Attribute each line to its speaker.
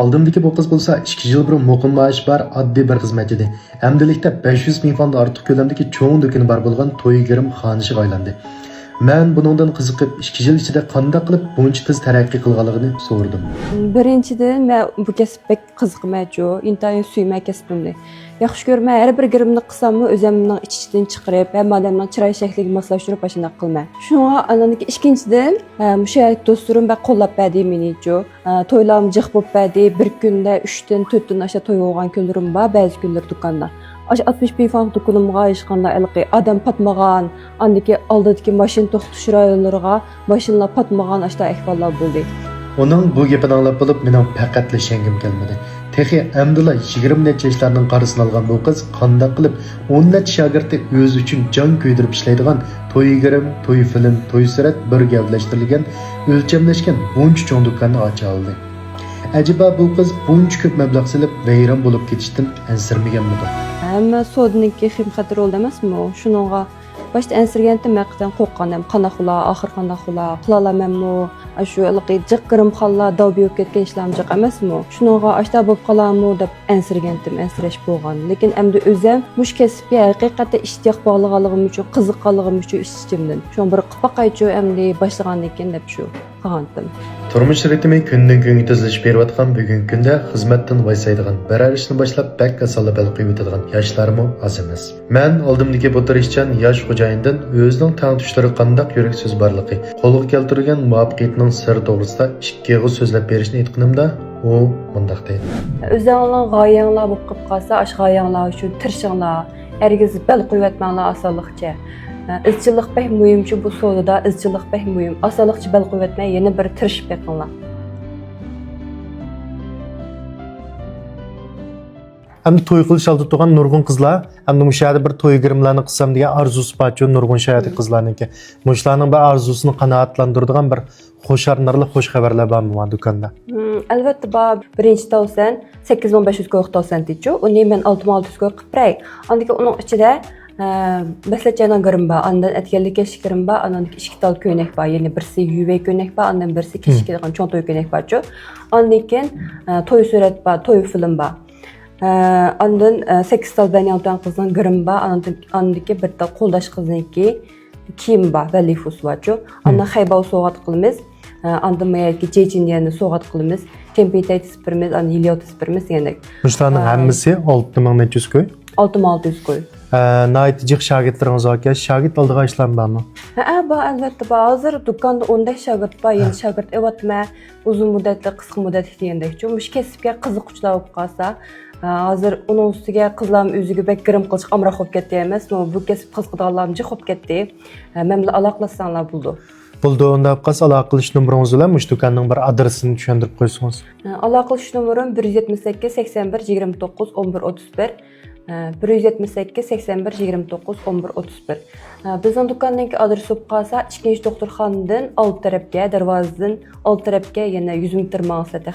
Speaker 1: Oldimdagi bu qiz bo'lsa 2 yil burun muqim maosh bor oddiy bir xizmatchi edi. Amdilikda 500 ming fond ortiq ko'lamdagi cho'ng do'koni bor bo'lgan to'ygirim xonishiga aylandi. Men buningdan qiziqib 2 yil ichida qanday qilib buncha tez taraqqiy qilganligini so'radim.
Speaker 2: Birinchidan men bu kasbga qiziqmaychu, intayin suymay kasbimni. Yaxshi ko'rmay, har bir girimni qilsammi o'zimning ichidan chiqarib, hamma odamning chiroy shakliga moslashtirib ashuna qilmay. Shunga ananiki ikkinchidan, o'sha do'stlarim va qo'llab berdi menichu. To'ylarim jiq bo'lib berdi. Bir kunda 3 dan 4 dan aşağı to'y bo'lgan kunlarim bor, ba'zi kunlar do'konda. 60 bin frank do'konimga ishqanda ilqi adam patmagan, andiki oldidagi mashina to'xtatish rayonlariga mashinalar patmagan ashta ahvollar bo'ldi.
Speaker 1: Uning bu gapini anglab bo'lib, mening faqat lashangim kelmadi. Texi amdila 20 necha yoshlarning qarasini olgan bu qiz qanday qilib 10 necha shogirdi o'zi uchun jon kuydirib ishlaydigan to'ygirim, to'y film, to'y surat bir gavlashtirilgan, o'lchamlashgan buncha cho'ng do'konni ocha oldi. Acaba bu qiz buncha ko'p mablag' silib vayron bo'lib ketishdan ansirmaganmidi?
Speaker 2: Hamma sodniki xim xatir oldi emasmi? Shuningga başta ensirgandim maqdan qo'rqqanim, qanaxula, oxir qanaxula, qila olamanmi? Shu ilqi jiqqarim xalla davbi bo'lib ketgan ishlarım jiq emasmi? Shuningga ashta bo'lib qolarmi deb ensirgandim, ensirash bo'lgan. Lekin endi o'zim mush kasbga haqiqatda ishtiyoq bog'laganligim uchun, qiziqqanligim uchun ishchimdan. Shu bir qipaqaychu endi boshlagan ekan deb shu qilgandim.
Speaker 1: Turmush ritmi kundan kunga tezlashib berayotgan bugungi kunda xizmatdan vaysaydigan, biror ishni boshlab bak asola bal qo'yib o'tadigan yoshlarmi oz emas. Men oldimdagi bu tirishchan yosh xo'jayindan o'zining tang tushlari qanday yurak so'z borligi, qo'lga keltirgan muvaffaqiyatning siri to'g'risida ikki og'iz so'zlab berishni aytganimda u mundaq deydi.
Speaker 2: O'zingizning g'oyanglar bo'lib qolib qolsa, ash g'oyanglar uchun tirishinglar, ergiz bal qo'yib o'tmanglar osonlikcha. İzchillik pek mühimchi bu so'zda, izchillik pek mühim. Osonlikcha bal qo'yib o'tmay, yana bir tirishib beqinglar.
Speaker 3: Hamda to'y qilish oldi turgan nurg'un qizlar, hamda mushada bir to'y girimlarni qilsam degan arzusi bor, nurg'un shayati qizlarniki. Mushlarning bir arzusini qanoatlantiradigan bir xo'sharnarli xush xabarlar bormi bu do'konda?
Speaker 2: Albatta bor. Birinchi tavsan 8500 ko'q tavsan deychi. Uni men 6600 ko'q qilib beray. Andiki uning ichida Beslechenen gırımba, andan etkenlik eşik gırımba, andan iki tal köynek var. Yani birisi yüvey köynek var, andan birisi keşik gırımba, çoğun toy köynek var. Andan toy suret var, toy film var. Andan 8 tal beni altan kızın gırımba, andan bir tal koldaş kızın kim var, velifus var. Andan xayba soğat kılımız, andan mayalki cecin diyeni soğat kılımız, tempitatis birimiz, andan hiliotis birimiz yani.
Speaker 3: Mushlarning hammasi 6600 köy.
Speaker 2: 6600 koy.
Speaker 3: Nayt jiq şagirdlarınız var. Şagird aldığı işlem var mı?
Speaker 2: Albatta bor. Hozir do'konda 10 shagird bor, yeni shagird evatma, uzun muddatli, qisqa muddatli degandek. Mush kasbga qiziquvchilar bo'lib qolsa, hozir uning ustiga qizlarim o'ziga bek girim qilish amroq bo'lib ketdi emas, bu kasb qiziqadiganlarim jiq bo'lib ketdi. Men bilan aloqalashsanglar bo'ldi.
Speaker 3: Buldu onda qas aloqa qilish nomeringiz bilan mush do'konning bir adresini tushuntirib qo'ysangiz.
Speaker 2: Aloqa qilish nomerim 178 81 29 11 31. 178 81 29 11 31. Bizning do'konning adresi bo'lib qolsa, 2-doktorxonadan old tarafga, darvozadan old tarafga yana 100 metr maqsad